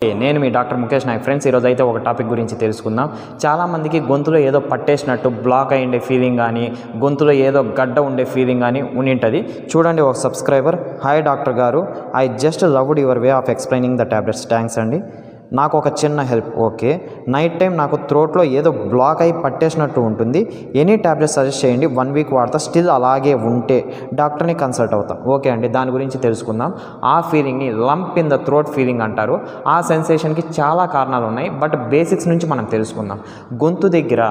నేను మీ doctor Mukesh Naik friends ఈరోజు అయితే ఒక టాపిక్ గురించి తెలుసుకుందాం. చాలామందికి గొంతులో ఏదో పట్టేసినట్టు బ్లాక్ అయ్యే ఫీలింగ్ కానీ గొంతులో ఏదో గడ్డ ఉండే ఫీలింగ్ కానీ ఉండింటుంది. చూడండి ఒక సబ్స్క్రైబర్, హాయ్ డాక్టర్ గారు, I just loved your way of explaining the tablets, thanks అండి. నాకు ఒక చిన్న హెల్ప్. ఓకే, నైట్ టైం నాకు థ్రోట్లో ఏదో బ్లాక్ అయి పట్టేసినట్టు ఉంటుంది. ఎనీ ట్యాబ్లెట్ సజెస్ట్ చేయండి, 1 వీక్ వాడతా, స్టిల్ అలాగే ఉంటే డాక్టర్ని కన్సల్ట్ అవుతాం. ఓకే అండి, దాని గురించి తెలుసుకుందాం. ఆ ఫీలింగ్ని lump in the throat feeling అంటారు. ఆ సెన్సేషన్కి చాలా కారణాలు ఉన్నాయి, బట్ బేసిక్స్ నుంచి మనం తెలుసుకుందాం. గొంతు దగ్గర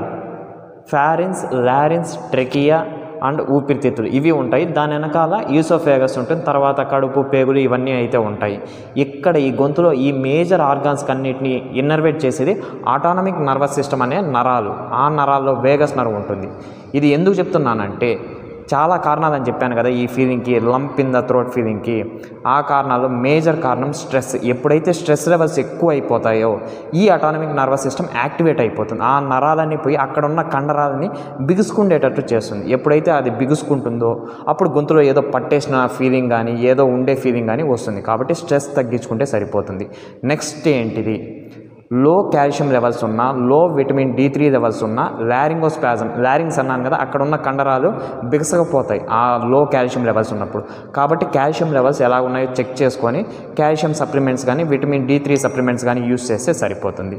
ఫారిన్స్, లారిన్స్, ట్రెకియా అండ్ ఊపిరితిత్తులు ఇవి ఉంటాయి. దాని వెనకాల ఈసోఫేగస్ ఉంటుంది, తర్వాత కడుపు, పేగులు ఇవన్నీ అయితే ఉంటాయి. ఇక్కడ ఈ గొంతులో ఈ మేజర్ ఆర్గాన్స్ అన్నిటిని ఇన్నర్వేట్ చేసేది ఆటోనమిక్ నర్వస్ సిస్టమ్ అనే నరాలు. ఆ నరాల్లో వేగస్ నర్వ్ ఉంటుంది. ఇది ఎందుకు చెప్తున్నానంటే చాలా కారణాలని చెప్పాను కదా ఈ ఫీలింగ్కి, లంప్ ఇన్ ద థ్రోట్ ఫీలింగ్కి. ఆ కారణాలు మేజర్ కారణం స్ట్రెస్. ఎప్పుడైతే స్ట్రెస్ లెవెల్స్ ఎక్కువ అయిపోతాయో ఈ ఆటోనమిక్ నర్వస్ సిస్టమ్ యాక్టివేట్ అయిపోతుంది. ఆ నరాలన్నీ పోయి అక్కడ ఉన్న కండరాలని బిగుసుకుండేటట్టు చేస్తుంది. ఎప్పుడైతే అది బిగుసుకుంటుందో అప్పుడు గొంతులో ఏదో పట్టేసిన ఫీలింగ్ కానీ ఏదో ఉండే ఫీలింగ్ కానీ వస్తుంది. కాబట్టి స్ట్రెస్ తగ్గించుకుంటే సరిపోతుంది. నెక్స్ట్ ఏంటిది, లో కాల్షియం లెవెల్స్ ఉన్న, లో విటమిన్ D3 లెవెల్స్ ఉన్న, లారింగోస్పాజం, లారింగ్స్ అన్నాను కదా, అక్కడ ఉన్న కండరాలు బిగసకపోతాయి ఆ లో కాల్షియం లెవెల్స్ ఉన్నప్పుడు. కాబట్టి కాల్షియం లెవెల్స్ ఎలా ఉన్నాయో చెక్ చేసుకొని కాల్షియం సప్లిమెంట్స్ కానీ విటమిన్ D3 సప్లిమెంట్స్ కానీ యూస్ చేస్తే సరిపోతుంది.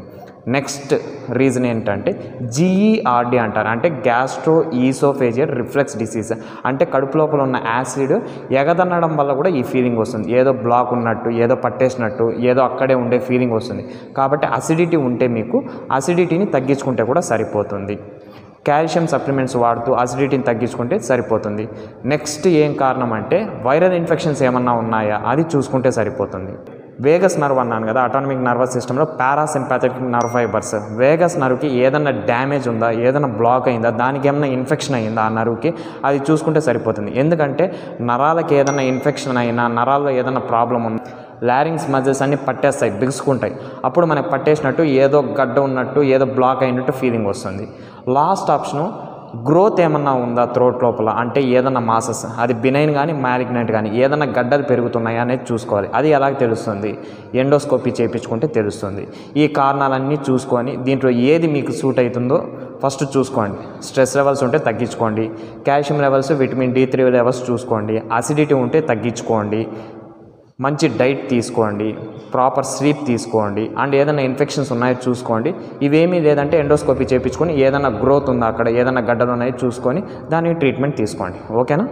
నెక్స్ట్ రీజన్ ఏంటంటే GERD అంటారు, అంటే గ్యాస్ట్రో ఈసోఫేజియల్ రిఫ్లెక్స్ డిసీజ్. అంటే కడుపు లోపల ఉన్న యాసిడ్ ఎగదన్నడం వల్ల కూడా ఈ ఫీలింగ్ వస్తుంది. ఏదో బ్లాక్ ఉన్నట్టు, ఏదో పట్టేసినట్టు, ఏదో అక్కడే ఉండే ఫీలింగ్ వస్తుంది. కాబట్టి అసిడిటీ ఉంటే మీకు అసిడిటీని తగ్గించుకుంటే కూడా సరిపోతుంది. కాల్షియం సప్లిమెంట్స్ వాడుతూ అసిడిటీని తగ్గించుకుంటే సరిపోతుంది. నెక్స్ట్ ఏం కారణం అంటే వైరల్ ఇన్ఫెక్షన్స్ ఏమన్నా ఉన్నాయా అది చూసుకుంటే సరిపోతుంది. వేగస్ నర్వ్ అన్నాను కదా, ఆటోనమిక్ నర్వస్ సిస్టంలో పారాసింపాథెటిక్ నర్వ్ ఫైబర్స్. వేగస్ నర్వ్కి ఏదైనా డ్యామేజ్ ఉందా, ఏదైనా బ్లాక్ అయిందా, దానికి ఏమైనా ఇన్ఫెక్షన్ అయిందా ఆ నర్వ్కి, అది చూసుకుంటే సరిపోతుంది. ఎందుకంటే నరాలకి ఏదైనా ఇన్ఫెక్షన్ అయినా, నరాల్లో ఏదైనా ప్రాబ్లం ఉందా, లారింగ్స్ మజిల్స్ అన్నీ పట్టేస్తాయి, బిగుసుకుంటాయి. అప్పుడు మనకు పట్టేసినట్టు, ఏదో గడ్డ ఉన్నట్టు, ఏదో బ్లాక్ అయినట్టు ఫీలింగ్ వస్తుంది. లాస్ట్ ఆప్షను గ్రోత్ ఏమన్నా ఉందా థ్రోట్ లోపల, అంటే ఏదైనా మాసెస్, అది బినైన్ కానీ మ్యాలిగ్నెంట్ కానీ ఏదైనా గడ్డలు పెరుగుతున్నాయా అనేది చూసుకోవాలి. అది ఎలాగ తెలుస్తుంది, ఎండోస్కోపీ చేయించుకుంటే తెలుస్తుంది. ఈ కారణాలన్నీ చూసుకొని దీంట్లో ఏది మీకు సూట్ అవుతుందో ఫస్ట్ చూసుకోండి. స్ట్రెస్ లెవెల్స్ ఉంటే తగ్గించుకోండి, calcium levels, vitamin D3 levels చూసుకోండి, అసిడిటీ ఉంటే తగ్గించుకోండి, మంచి డైట్ తీసుకోండి, ప్రాపర్ స్లీప్ తీసుకోండి, అండ్ ఏదైనా ఇన్ఫెక్షన్స్ ఉన్నాయో చూసుకోండి. ఇవేమీ లేదంటే ఎండోస్కోపీ చేయించుకొని ఏదైనా గ్రోత్ ఉందా అక్కడ, ఏదైనా గడ్డలు ఉన్నాయో చూసుకొని దానికి ట్రీట్మెంట్ తీసుకోండి. ఓకేనా?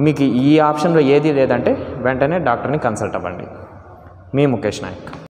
మీకు ఈ ఆప్షన్లో ఏది లేదంటే వెంటనే డాక్టర్ని కన్సల్ట్ అవ్వండి. మీ ముఖేష్ నాయక్.